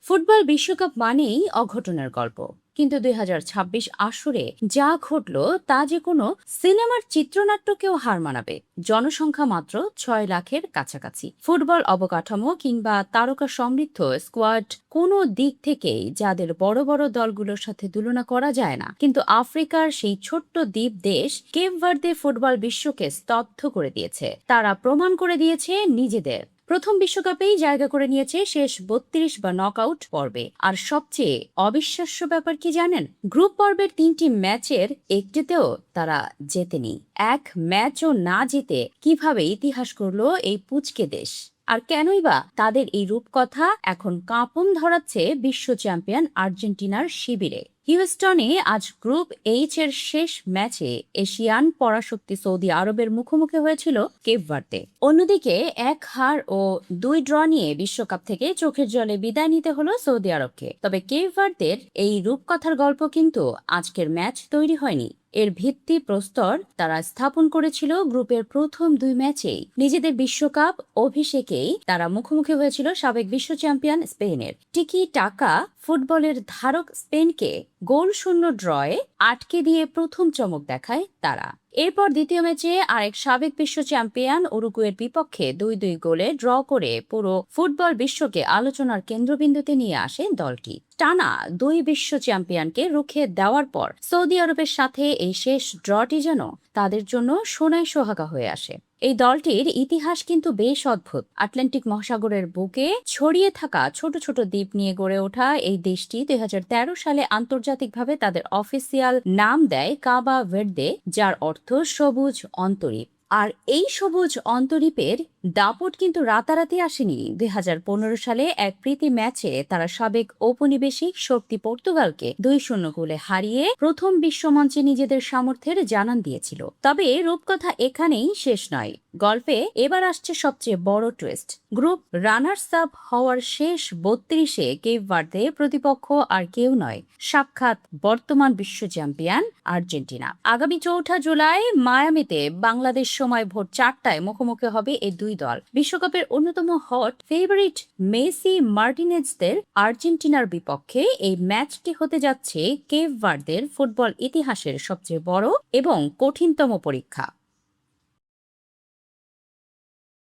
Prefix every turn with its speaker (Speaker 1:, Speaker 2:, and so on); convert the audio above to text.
Speaker 1: Football বিশ্বকাপ মানেই অঘটনের গল্প। কিন্তু ২০২৬ আসরে যা ঘটলো তা যে কোনো সিনেমার চিত্রনাট্যকেও হার মানাবে। জনসংখ্যা মাত্র ৬ লাখের কাছাকাছি, ফুটবল অবকাঠামো কিংবা তারকা সমৃদ্ধ স্কোয়াড কোনো দিক থেকেই যাদের বড় বড় দলগুলোর সাথে তুলনা করা যায় না। কিন্তু আফ্রিকার সেই ছোট্ট দ্বীপ দেশ কেপ ভার্দে ফুটবল বিশ্বকে স্তব্ধ করে দিয়েছে। তারা প্রমাণ করে দিয়েছে নিজেদের। প্রথম বিশ্বকাপেই জায়গা করে নিয়েছে শেষ ৩২ বা নকআউট পর্বে। আর সবচেয়ে অবিশ্বাস্য ব্যাপার কি জানেন? গ্রুপ পর্বের ৩টি ম্যাচের একটিতেও তারা জেতেনি। এক ম্যাচও না জিতে কিভাবে ইতিহাস করলো এই পুচকে দেশ? আর কেনই বা তাদের এই রূপকথা এখন কাঁপন ধরাচ্ছে বিশ্ব চ্যাম্পিয়ন আর্জেন্টিনার শিবিরে? হিউস্টনে আজ গ্রুপ এইচ এর শেষ ম্যাচে এশিয়ান পরাশক্তি সৌদি আরবের মুখোমুখি হয়েছিল কেপ ভার্দে। অন্যদিকে ১ হার ও ২ ড্র নিয়ে বিশ্বকাপ থেকে চোখের জলে বিদায় নিতে হলো সৌদি আরবকে। তবে কেপ ভার্দের এই রূপকথার গল্প কিন্তু আজকের ম্যাচ তৈরি হয়নি। এর ভিত্তি প্রস্তর তারা স্থাপন করেছিল গ্রুপের প্রথম ২ ম্যাচেই। নিজেদের বিশ্বকাপ অভিষেকেই তারা মুখোমুখি হয়েছিল সাবেক বিশ্ব চ্যাম্পিয়ন স্পেনের। টিকি টাকা ফুটবলের ধারক স্পেনকে গোলশূন্য ড্রয়ে আটকে দিয়ে প্রথম চমক দেখায় তারা। এরপর দ্বিতীয় ম্যাচে আরেক সাবেক বিশ্ব চ্যাম্পিয়ন উরুগুয়ের বিপক্ষে ২-২ গোলে ড্র করে পুরো ফুটবল বিশ্বকে আলোচনার কেন্দ্রবিন্দুতে নিয়ে আসে দলটি। টানা ২ বিশ্ব চ্যাম্পিয়নকে রুখে দেওয়ার পর সৌদি আরবের সাথে এই শেষ ড্রটি যেন তাদের জন্য সোনায় সোহাগা হয়ে আসে। এই দলটির ইতিহাস কিন্তু বেশ অদ্ভুত। আটলান্টিক মহাসাগরের বুকে ছড়িয়ে থাকা ছোট ছোট দ্বীপ নিয়ে গড়ে ওঠা এই দেশটি ২০১৩ সালে আন্তর্জাতিকভাবে তাদের অফিসিয়াল নাম দেয় কাবা ভের্দে, যার অর্থ সবুজ অন্তরীপ। আর এই সবুজ অন্তরীপের দাপট কিন্তু রাতারাতি আসেনি। ২০১৫ সালে এক প্রীতি ম্যাচে তারা সাবেক ঔপনিবেশিক শক্তি পর্তুগালকে ২-০ গোলে হারিয়ে প্রথম বিশ্বমঞ্চে নিজেদের সামর্থ্যের জানান দিয়েছিল। তবে রূপকথা এখানেই শেষ নয়। গল্পে এবার আসছে সবচেয়ে বড় টুইস্ট। গ্রুপ রানার্স আপ হওয়ার শেষ ৩২-এ কেপ ভার্দে প্রতিপক্ষ আর কেউ নয়, সাক্ষাৎ বর্তমান বিশ্ব চ্যাম্পিয়ন আর্জেন্টিনা। আগামী ৪ঠা জুলাই মায়ামিতে বাংলাদেশ সময় ভোর ৪টায় মুখোমুখি হবে এই দুই দল। বিশ্বকাপের অন্যতম হট ফেভারিট মেসি মার্টিনেজদের আর্জেন্টিনার বিপক্ষে এই ম্যাচটি হতে যাচ্ছে কেপ ভার্দের ফুটবল ইতিহাসের সবচেয়ে বড় এবং কঠিনতম পরীক্ষা।